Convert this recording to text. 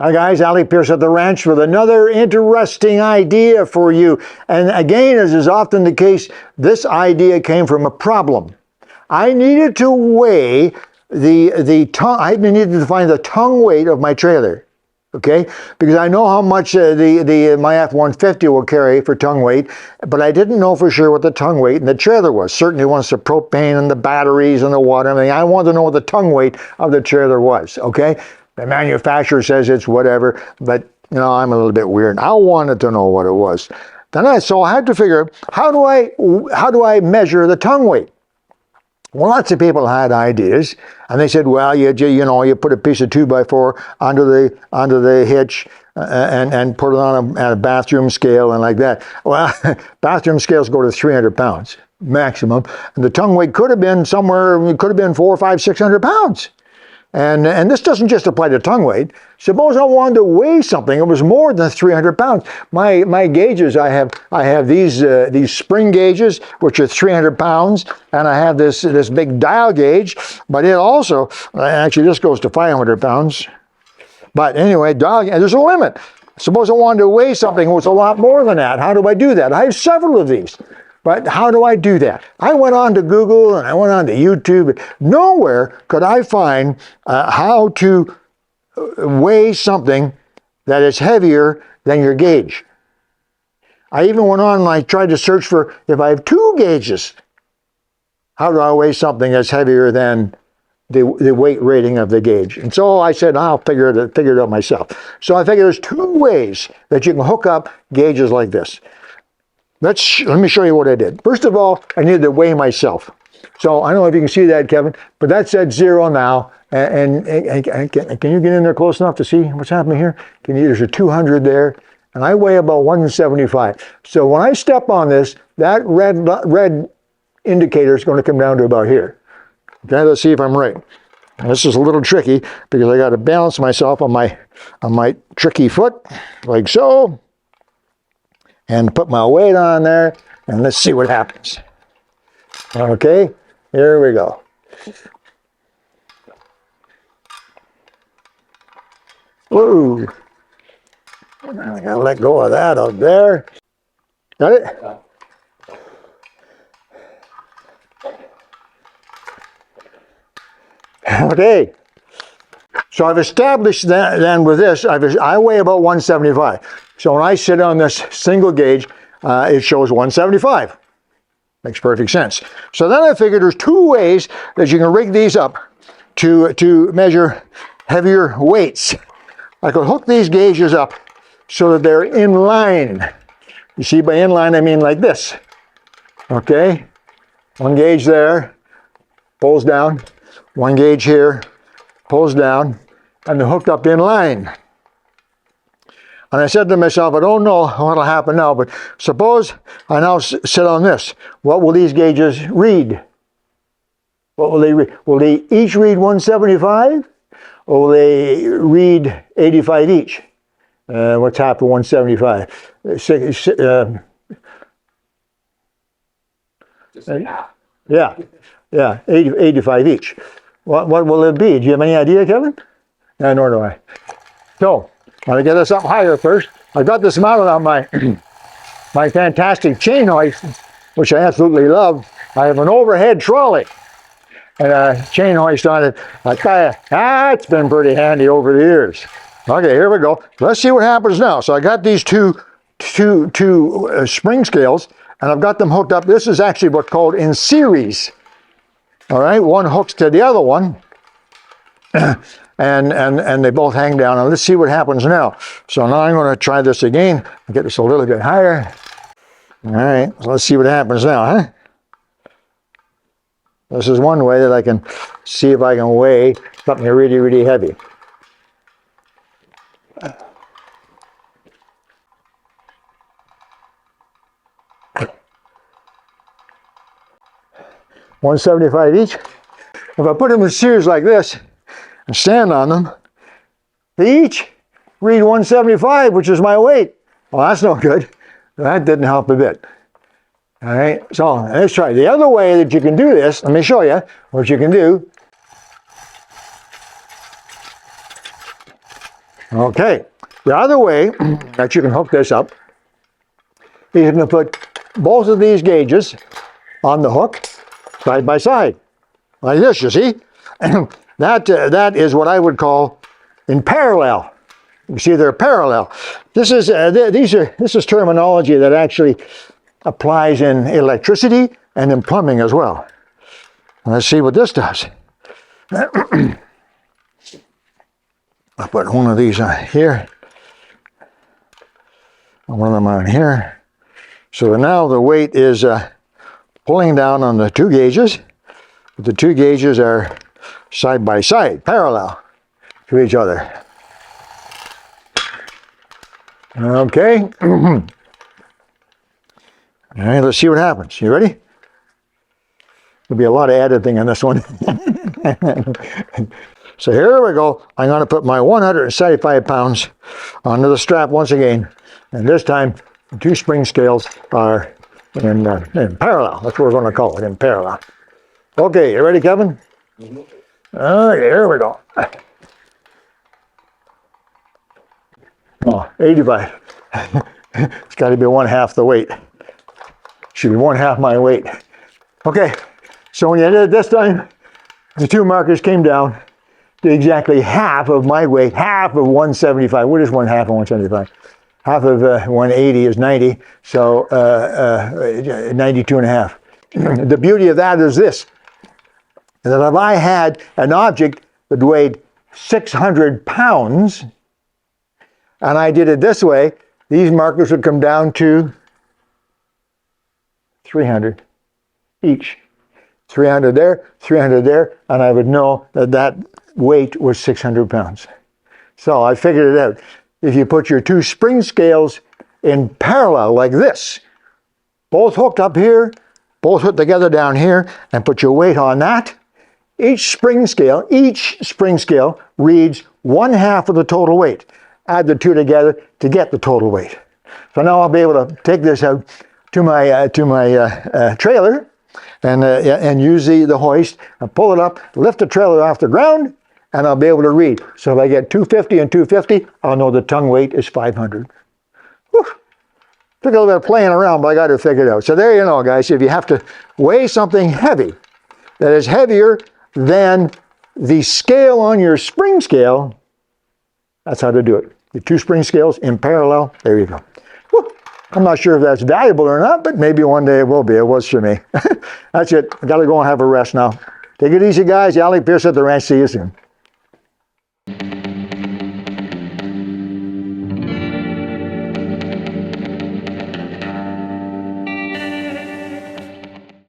Hi guys, Alec Peirce at the ranch with another interesting idea for you. And again, as is often the case, this idea came from a problem. I needed to weigh the tongue. I needed to find the tongue weight of my trailer. Okay, because I know how much my F-150 will carry for tongue weight, but I didn't know for sure what the tongue weight in the trailer was. Certainly once the propane and the batteries and the water and everything, I wanted to know what the tongue weight of the trailer was. Okay, the manufacturer says it's whatever, but you know, I'm a little bit weird. I wanted to know what it was. So I had to figure, how do I measure the tongue weight? Well, lots of people had ideas, and they said, well, you put a piece of 2x4 under the hitch and put it on a bathroom scale and like that. Well, bathroom scales go to 300 pounds maximum, and the tongue weight could have been somewhere, it could have been 400, 500, 600 pounds. And this doesn't just apply to tongue weight. Suppose I wanted to weigh something, it was more than 300 pounds. My gauges, I have these spring gauges, which are 300 pounds, and I have this big dial gauge, but it also, actually this goes to 500 pounds. But anyway, there's a limit. Suppose I wanted to weigh something that was a lot more than that. How do I do that? I have several of these. But how do I do that? I went on to Google and I went on to YouTube. Nowhere could I find how to weigh something that is heavier than your gauge. I even went on and I tried to search for, if I have two gauges, how do I weigh something that's heavier than the weight rating of the gauge? And so I said, I'll figure it out myself. So I figured there's two ways that you can hook up gauges like this. Let me show you what I did. First of all, I needed to weigh myself. So I don't know if you can see that, Kevin, but that said 0 now. And can you get in there close enough to see what's happening here? There's a 200 there, and I weigh about 175. So when I step on this, that red indicator is going to come down to about here. Okay, let's see if I'm right. And this is a little tricky because I got to balance myself on my tricky foot, like so. And put my weight on there, and let's see what happens. Okay, here we go. Whoa. I gotta let go of that up there. Got it? Okay. So I've established that then with this, I weigh about 175. So when I sit on this single gauge, it shows 175. Makes perfect sense. So then I figured there's two ways that you can rig these up to measure heavier weights. I could hook these gauges up so that they're in line. You see, by in line, I mean like this. Okay? One gauge there, pulls down. One gauge here, pulls down, and they're hooked up in line. And I said to myself, I don't know what will happen now, but suppose I now sit on this. What will these gauges read? What will they read? Will they each read 175? Or will they read 85 each? What's half of 175? Just half. Yeah, 85 each. What will it be? Do you have any idea, Kevin? No, nor do I. So, I'm going to get this up higher first. I got this mounted on my my fantastic chain hoist, which I absolutely love. I have an overhead trolley and a chain hoist on it. I tell you, that's been pretty handy over the years. Okay, here we go. Let's see what happens now. So I got these two spring scales, and I've got them hooked up. This is actually what's called in series. All right, one hooks to the other one, and they both hang down. Now let's see what happens now. So now I'm going to try this again. I'll get this a little bit higher. All right, so let's see what happens now, huh? This is one way that I can see if I can weigh something really, really heavy. $175 each. If I put them in series like this and stand on them, they each read 175, which is my weight. Well, that's no good. That didn't help a bit. All right, so let's try. The other way that you can do this, let me show you what you can do. Okay, the other way that you can hook this up is you can put both of these gauges on the hook side by side, like this, you see? That is what I would call in parallel. You see, they're parallel. This is terminology that actually applies in electricity and in plumbing as well. Let's see what this does. I'll put one of these on here, one of them on here. So now the weight is pulling down on the two gauges. The two gauges are side by side, parallel to each other. Okay. All right, let's see what happens. You ready? There'll be a lot of editing on this one. So here we go. I'm going to put my 175 pounds onto the strap once again. And this time, the two spring scales are in parallel. That's what we're going to call it, in parallel. Okay, you ready, Kevin? Mm-hmm. Okay, here we go. Oh, 85. It's got to be 1/2 the weight. Should be 1/2 my weight. Okay, so when you did it this time, the two markers came down to exactly half of my weight, half of 175. What is 1/2 of 175? Half of 180 is 90, so 92.5. The beauty of that is this, that if I had an object that weighed 600 pounds, and I did it this way, these markers would come down to 300 each. 300 there, 300 there, and I would know that that weight was 600 pounds. So I figured it out. If you put your two spring scales in parallel like this, both hooked up here, both hooked together down here, and put your weight on that, each spring scale reads 1/2 of the total weight. Add the two together to get the total weight. So now I'll be able to take this out to my trailer and use the hoist and pull it up, lift the trailer off the ground, and I'll be able to read. So if I get 250 and 250, I'll know the tongue weight is 500. Whew. Took a little bit of playing around, but I got it figured out. So there you know, guys, if you have to weigh something heavy that is heavier than the scale on your spring scale, that's how to do it. The two spring scales in parallel, there you go. Whew. I'm not sure if that's valuable or not, but maybe one day it will be. It was for me. That's it. I got to go and have a rest now. Take it easy, guys. Alec, Peirce at the ranch. See you soon.